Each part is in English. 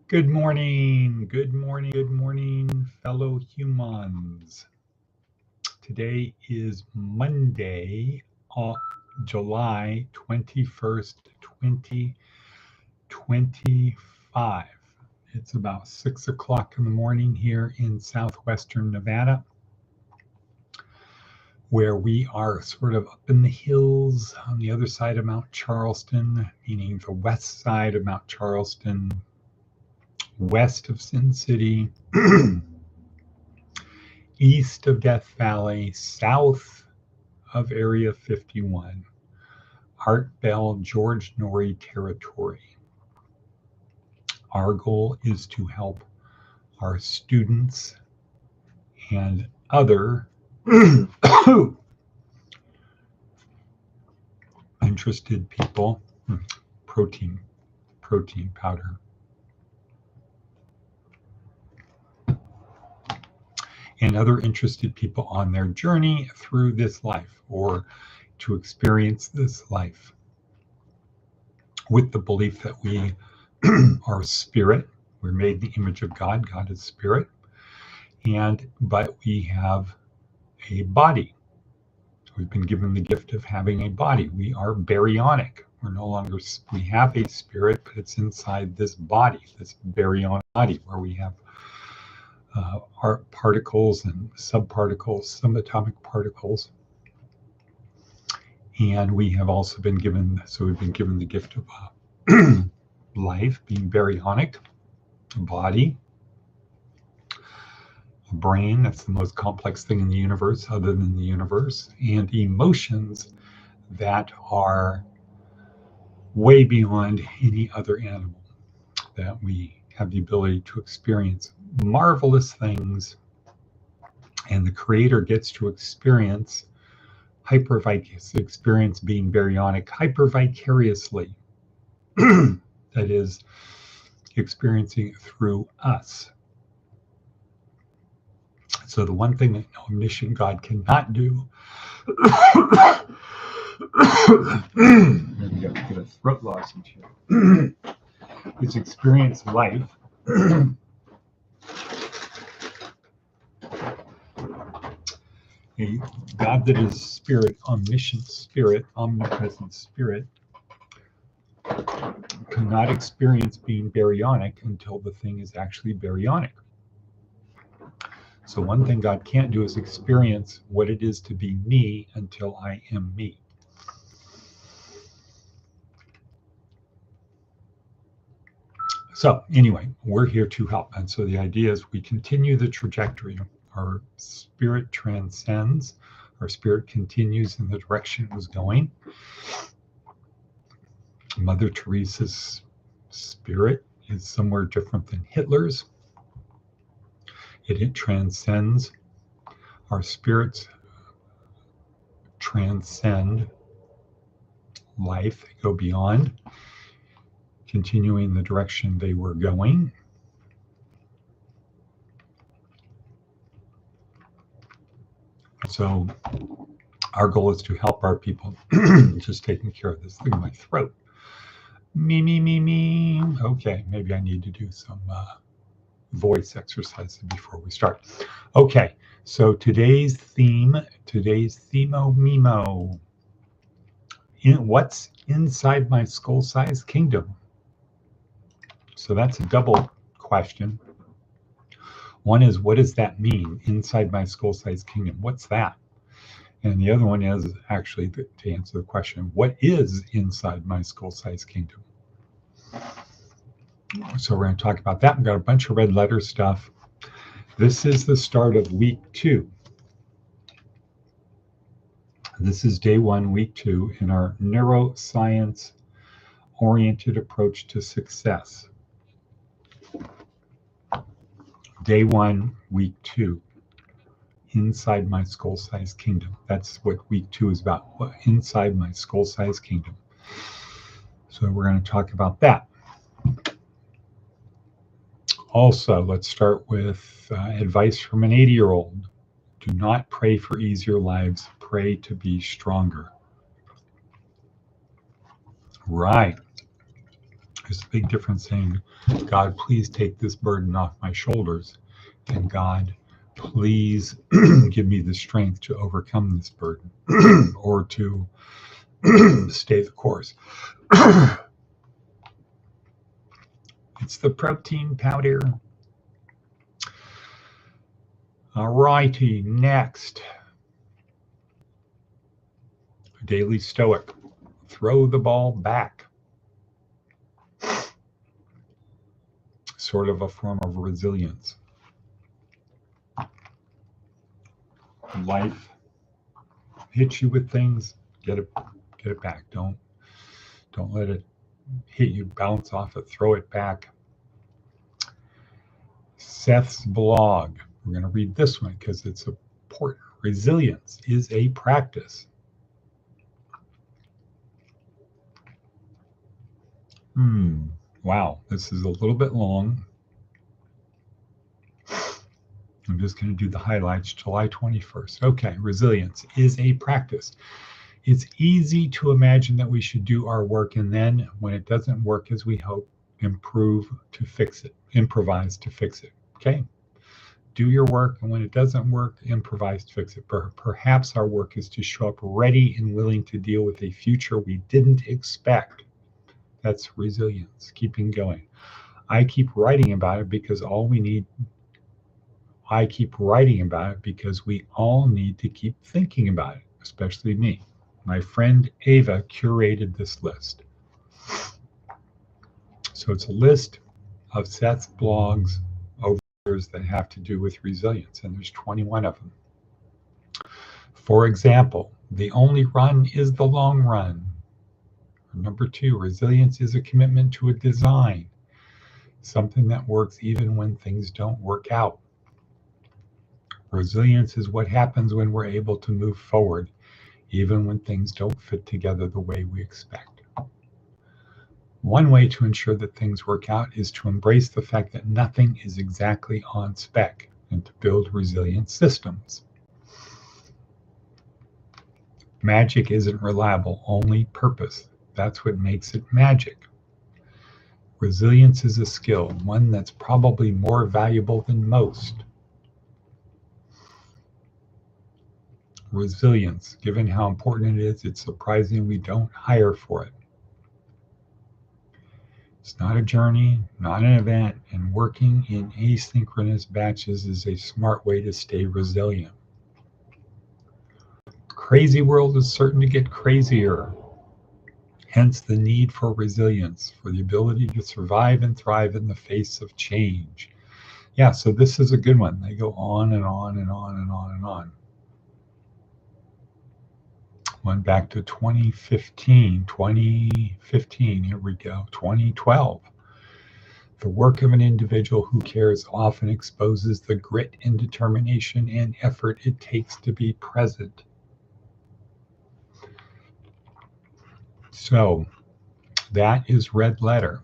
Good morning, good morning, fellow humans. Today is Monday, July 21st, 2025. It's about 6 o'clock in the morning here in southwestern Nevada, where we are sort of up in the hills on the other side of Mount Charleston, meaning the west side of Mount Charleston, west of Sin City, east of Death Valley, south of Area 51, Art Bell, George Norrie territory. Our goal is to help our students and other interested people, protein powder, and other interested people on their journey through this life or to experience this life with the belief that we are spirit. We're made in the image of God. God is spirit. But we have a body. We've been given the gift of having a body. We are baryonic. We're no longer, we have a spirit, but it's inside this body, this baryonic body, where we have our particles and subparticles, subatomic particles. And we have also been given, so we've been given the gift of life, being baryonic, a body, a brain, that's the most complex thing in the universe other than the universe, and emotions that are way beyond any other animal, that we have the ability to experience marvelous things, and the creator gets to experience experience being baryonic hypervicariously. That is, experiencing it through us. So the one thing that omniscient God cannot do maybe get a throat lozenge here is experience life a God that is spirit, omniscient spirit, omnipresent spirit, cannot experience being baryonic until the thing is actually baryonic. So one thing God can't do is experience what it is to be me until I am me. So anyway, we're here to help. And so the idea is we continue the trajectory. Our spirit transcends. Our spirit continues in the direction it was going. Mother Teresa's spirit is somewhere different than Hitler's. It transcends. Our spirits transcend life, they go beyond, continuing the direction they were going. So our goal is to help our people. Just taking care of this thing in my throat. Me. Okay, maybe I need to do some voice exercises before we start. Okay, so today's themo memo. What's inside my skull-sized kingdom? So that's a double question. One is, what does that mean, inside my skull-sized kingdom? What's that? And the other one is actually to answer the question, what is inside my skull-sized kingdom? So we're going to talk about that. We've got a bunch of red letter stuff. This is the start of week 2. This is day 1, week 2 in our neuroscience-oriented approach to success. Day 1, week 2, inside my skull-sized kingdom. That's what week 2 is about, inside my skull-sized kingdom. So we're going to talk about that. Also, let's start with advice from an 80-year-old. Do not pray for easier lives, pray to be stronger. Right. There's a big difference saying, God, please take this burden off my shoulders, and God, please give me the strength to overcome this burden or to stay the course. It's the protein powder. All righty, next. Daily Stoic. Throw the ball back. Sort of a form of resilience. Life hits you with things, get it back. Don't let it hit you, bounce off it, throw it back. Seth's blog. We're going to read this one because it's important. Resilience is a practice. Wow, this is a little bit long. I'm just going to do the highlights. July 21st. Okay, resilience is a practice. It's easy to imagine that we should do our work and then, when it doesn't work as we hope, improvise to fix it. Okay? Do your work, and when it doesn't work, improvise to fix it. Perhaps our work is to show up ready and willing to deal with a future we didn't expect. That's resilience, keeping going. I keep writing about it because we all need to keep thinking about it, especially me. My friend Ava curated this list. So it's a list of Seth's blogs over years that have to do with resilience, and there's 21 of them. For example, the only run is the long run. Number 2, resilience is a commitment to a design, something that works even when things don't work out. Resilience is what happens when we're able to move forward, even when things don't fit together the way we expect. One way to ensure that things work out is to embrace the fact that nothing is exactly on spec and to build resilient systems. Magic isn't reliable, only purpose. That's what makes it magic. Resilience is a skill, one that's probably more valuable than most. Resilience, given how important it is, it's surprising we don't hire for it. It's not a journey, not an event, and working in asynchronous batches is a smart way to stay resilient. Crazy world is certain to get crazier. Hence the need for resilience, for the ability to survive and thrive in the face of change. Yeah, so this is a good one. They go on and on and on and on and on. Went back to 2015, here we go, 2012. The work of an individual who cares often exposes the grit and determination and effort it takes to be present. So that is Red Letter.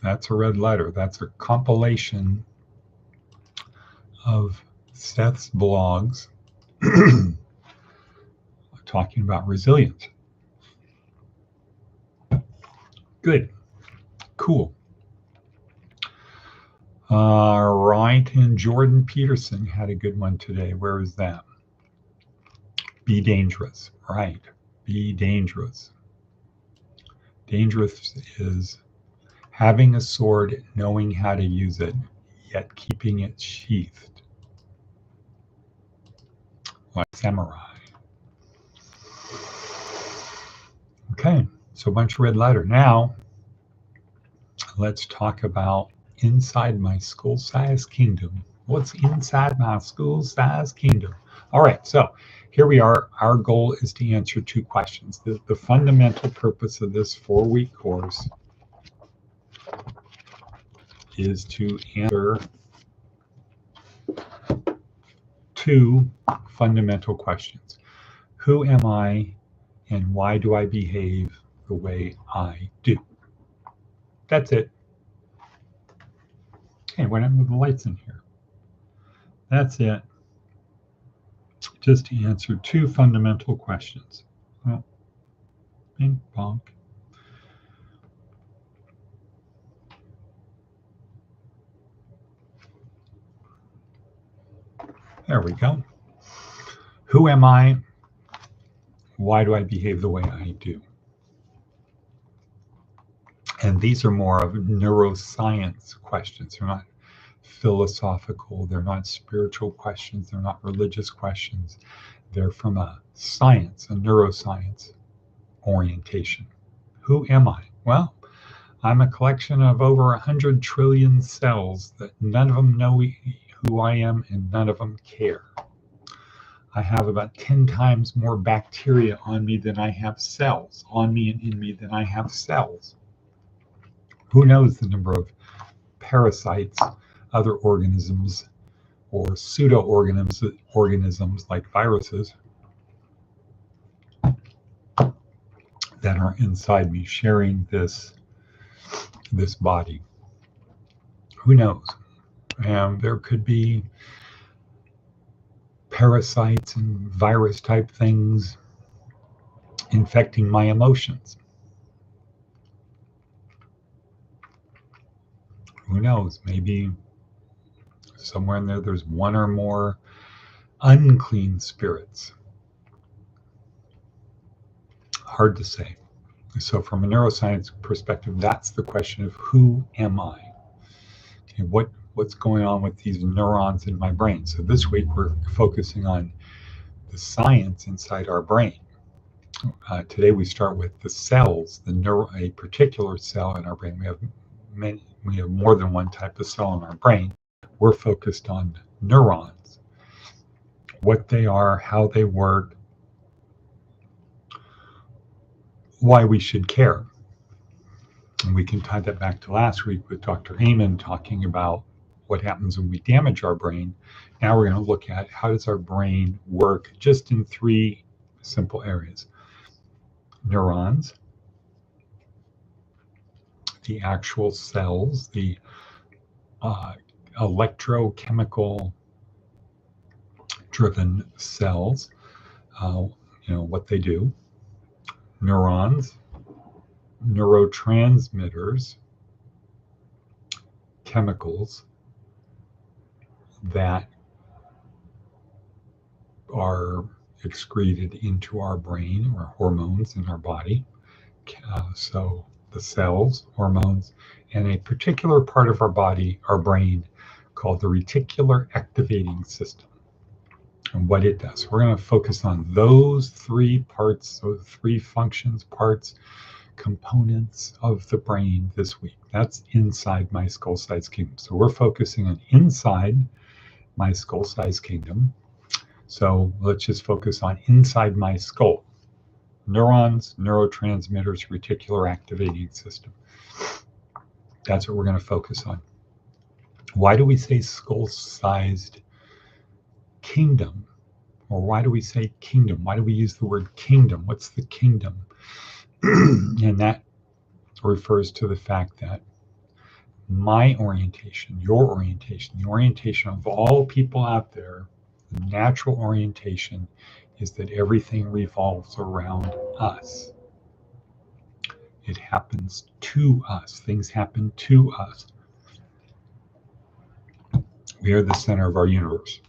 That's a red letter. That's a compilation of Seth's blogs talking about resilience. Good. Cool. All right. And Jordan Peterson had a good one today. Where is that? Be dangerous. Right. Be dangerous. Dangerous is having a sword, knowing how to use it, yet keeping it sheathed. Like samurai. Okay. So a bunch of red letter. Now, let's talk about inside my school-sized kingdom. What's inside my school-sized kingdom? All right, so here we are. Our goal is to answer 2 questions. The fundamental purpose of this 4-week course is to answer 2 fundamental questions. Who am I, and why do I behave the way I do? That's it. Okay, why don't I move the lights in here? That's it. Just to answer 2 fundamental questions. Oh, bing bonk. There we go. Who am I? Why do I behave the way I do? And these are more of neuroscience questions. They're not philosophical, they're not spiritual questions, they're not religious questions. They're from a science, a neuroscience orientation. Who am I? Well, I'm a collection of over 100 trillion cells that none of them know who I am and none of them care. I have about 10 times more bacteria on me than I have cells, on me and in me than I have cells. Who knows the number of parasites, other organisms, or pseudo-organisms like viruses that are inside me sharing this body. Who knows? There could be parasites and virus type things infecting my emotions. Who knows? Maybe somewhere in there's one or more unclean spirits. Hard to say. So from a neuroscience perspective, that's the question of who am I? Okay, what's going on with these neurons in my brain? So this week we're focusing on the science inside our brain. Today we start with the cells, a particular cell in our brain. We have more than one type of cell in our brain. We're focused on neurons, what they are, how they work, why we should care. And we can tie that back to last week with Dr. Amen talking about what happens when we damage our brain. Now we're going to look at how does our brain work just in 3 simple areas. Neurons, the actual cells, the electrochemical driven cells, what they do. Neurons, neurotransmitters, chemicals that are excreted into our brain, or hormones in our body. So the cells, hormones, and a particular part of our body, our brain, called the reticular activating system, and what it does. We're going to focus on those 3 parts, those 3 functions, parts, components of the brain this week. That's inside my skull-sized kingdom. So we're focusing on inside my skull-sized kingdom. So let's just focus on inside my skull. Neurons, neurotransmitters, reticular activating system. That's what we're going to focus on. Why do we say skull-sized kingdom? Or why do we say kingdom? Why do we use the word kingdom? What's the kingdom? And that refers to the fact that my orientation, your orientation, the orientation of all people out there, the natural orientation is that everything revolves around us. It happens to us. Things happen to us. We are the center of our universe.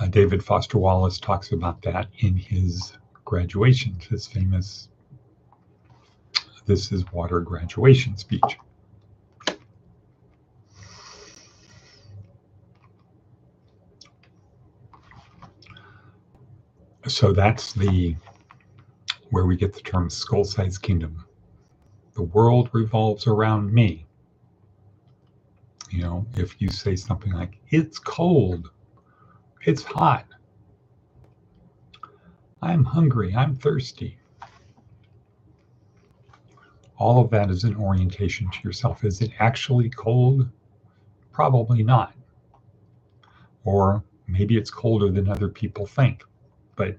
David Foster Wallace talks about that in his graduation, his famous "This is Water" graduation speech. So that's where we get the term skull-sized kingdom. The world revolves around me. If you say something like, it's cold, it's hot, I'm hungry, I'm thirsty. All of that is an orientation to yourself. Is it actually cold? Probably not. Or maybe it's colder than other people think. But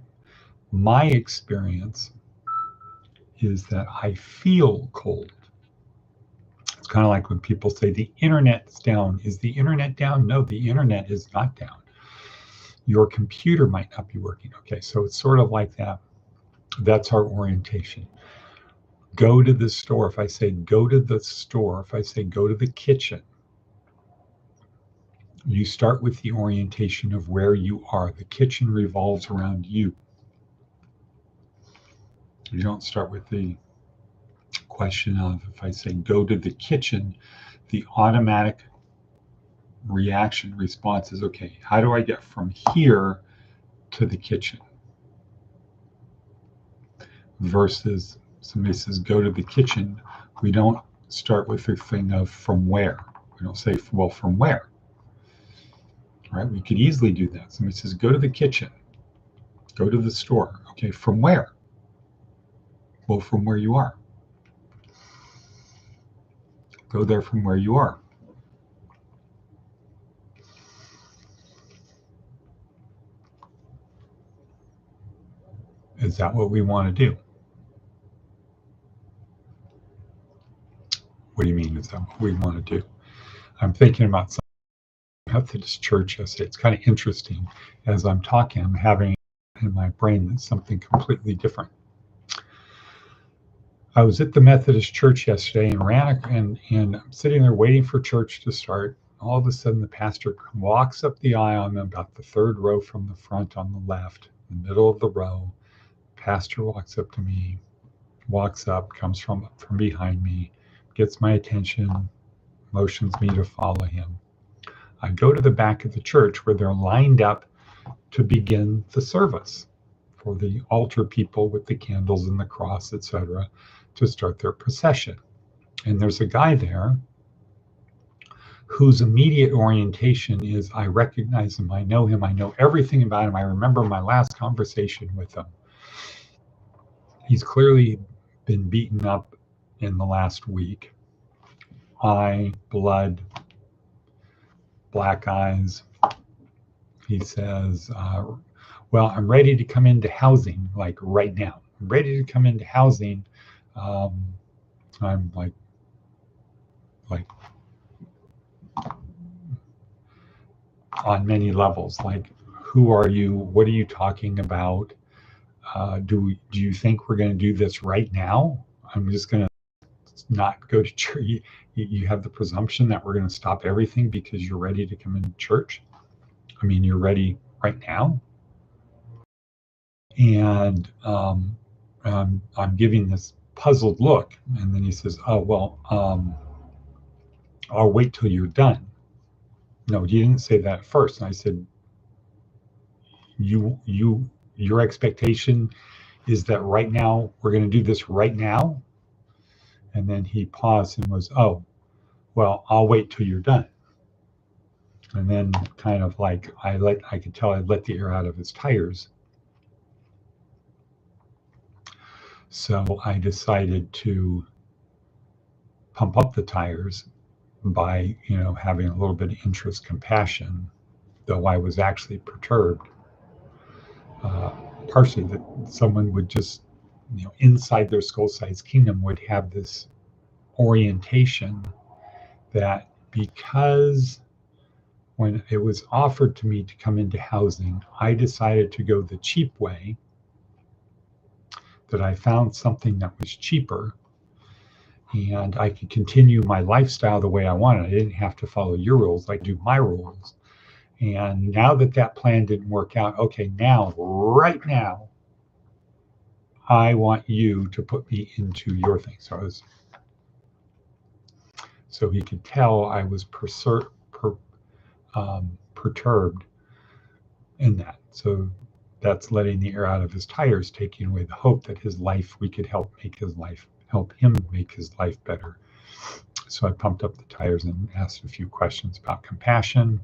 my experience is that I feel cold. It's kind of like when people say the internet's down. Is the internet down? No, the internet is not down. Your computer might not be working. Okay, so it's sort of like that. That's our orientation. Go to the store. If I say go to the store, if I say go to the kitchen, You start with the orientation of where you are. The kitchen revolves around you. You don't start with the question of, if I say go to the kitchen, the automatic reaction response is, okay, how do I get from here to the kitchen? Versus somebody says go to the kitchen, we don't start with the thing of from where. We don't say, well, from where? Right? We could easily do that. Somebody says go to the kitchen, go to the store. Okay, from where? Well, from where you are. Go there from where you are. Is that what we want to do? What do you mean, is that what we want to do? I'm thinking about some Methodist church yesterday. It's kind of interesting. As I'm talking, I'm having in my brain something completely different. I was at the Methodist church yesterday and I'm sitting there waiting for church to start. All of a sudden, the pastor walks up the aisle. I'm about the third row from the front on the left, the middle of the row. Pastor walks up to me, walks up, comes from behind me, gets my attention, motions me to follow him. I go to the back of the church where they're lined up to begin the service for the altar people with the candles and the cross, etc., to start their procession. And there's a guy there whose immediate orientation is, I recognize him, I know everything about him, I remember my last conversation with him. He's clearly been beaten up in the last week. Eye, blood, black eyes. He says, well, I'm ready to come into housing, like right now. I'm ready to come into housing. I'm like on many levels. Like, who are you? What are you talking about? Do you think we're going to do this right now? I'm just going to not go to church. You have the presumption that we're going to stop everything because you're ready to come into church. I mean, you're ready right now. And I'm giving this puzzled look, and then he says, "Oh well, I'll wait till you're done." No, you didn't say that at first. And I said, your expectation is that right now we're going to do this right now. And then he paused and was, oh, well, I'll wait till you're done. And then kind of like I could tell I let the air out of his tires. So I decided to pump up the tires by, having a little bit of interest, compassion, though I was actually perturbed. Partially that someone would just, inside their skull-sized kingdom would have this orientation that because when it was offered to me to come into housing, I decided to go the cheap way, that I found something that was cheaper and I could continue my lifestyle the way I wanted. I didn't have to follow your rules, I do my rules. And now that plan didn't work out, okay, now, right now, I want you to put me into your thing. So he could tell I was perturbed in that. So that's letting the air out of his tires, taking away the hope that we could help him make his life better. So I pumped up the tires and asked a few questions about compassion.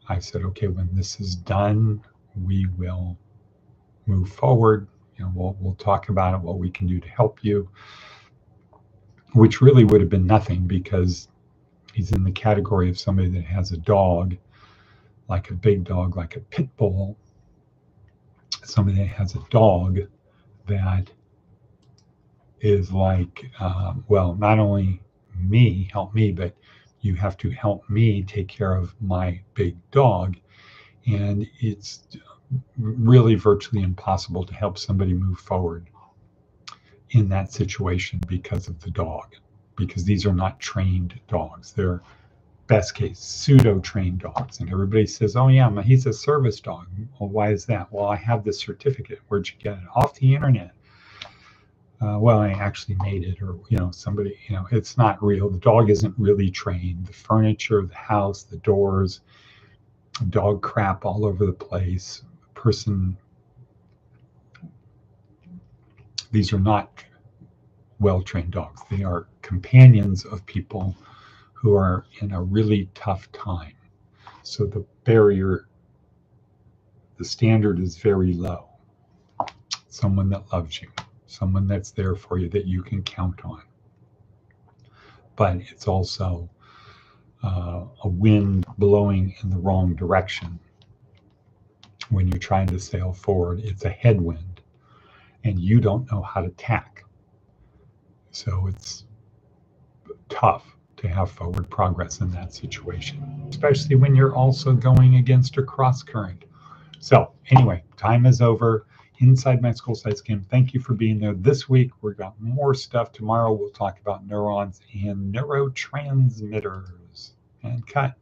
I said, okay, when this is done, we will move forward. We'll talk about it, what we can do to help you, which really would have been nothing because he's in the category of somebody that has a dog, like a big dog, like a pit bull, somebody that has a dog that is like, well, not only help me, but you have to help me take care of my big dog. And it's really virtually impossible to help somebody move forward in that situation because of the dog, because these are not trained dogs. They're best case, pseudo-trained dogs. And everybody says, oh yeah, he's a service dog. Well, why is that? Well, I have this certificate. Where'd you get it? Off the internet. Well, I actually made it, or, somebody, it's not real. The dog isn't really trained. The furniture, the house, the doors, dog crap all over the place. These are not well-trained dogs. They are companions of people who are in a really tough time. So the barrier, the standard is very low. Someone that loves you, someone that's there for you, that you can count on. But it's also a wind blowing in the wrong direction. When you're trying to sail forward, it's a headwind, and you don't know how to tack. So it's tough to have forward progress in that situation, especially when you're also going against a cross current. So anyway, time is over. Inside My School Sites game. Thank you for being there this week. We've got more stuff. Tomorrow we'll talk about neurons and neurotransmitters. And cut.